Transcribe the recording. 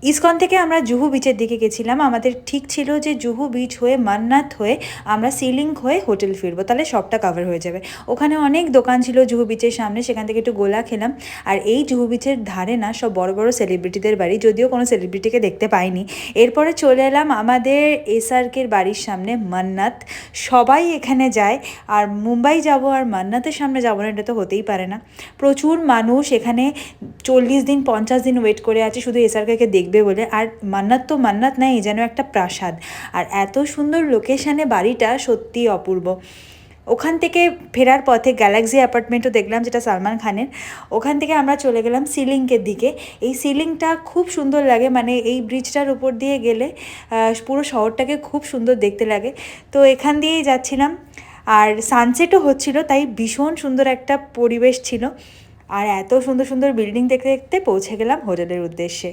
ISKCON থেকে আমরা জুহু বিচের দিকে গেছিলাম। আমাদের ঠিক ছিল যে জুহু বিচ হয়ে মান্নাত হয়ে আমরা সিলিং হয়ে হোটেল ফিরবো, তাহলে সবটা কভার হয়ে যাবে। ওখানে অনেক দোকান ছিল জুহু বিচের সামনে, সেখান থেকে একটু গোলা খেলাম। আর এই জুহু বিচের ধারে না সব বড় বড় সেলিব্রিটিদের বাড়ি, যদিও কোনো সেলিব্রিটিকে দেখতে পাইনি। এরপরে চলে এলাম আমাদের এসআরকের বাড়ির সামনে মান্নাত। সবাই এখানে যায়, আর মুম্বাই যাব আর মান্নাতের সামনে যাবো না, এটা তো হতেই পারে না। প্রচুর মানুষ এখানে 40 দিন 50 দিন ওয়েট করে আছে শুধু এসআরকে দেখবে বলে। আর মান্নাত তো মান্নাত নাই, যেন একটা প্রাসাদ। আর এত সুন্দর লোকেশানে বাড়িটা, সত্যি অপূর্ব। ওখান থেকে ফেরার পথে গ্যালাক্সি অ্যাপার্টমেন্টও দেখলাম, যেটা সালমান খানের। ওখান থেকে আমরা চলে গেলাম সিলিংয়ের দিকে। এই সিলিংটা খুব সুন্দর লাগে, মানে এই ব্রিজটার উপর দিয়ে গেলে পুরো শহরটাকে খুব সুন্দর দেখতে লাগে। তো এখান দিয়েই যাচ্ছিলাম, আর সানসেটও হচ্ছিল, তাই ভীষণ সুন্দর একটা পরিবেশ ছিল। আর এত সুন্দর সুন্দর বিল্ডিং দেখতে দেখতে পৌঁছে গেলাম হোটেলের উদ্দেশ্যে।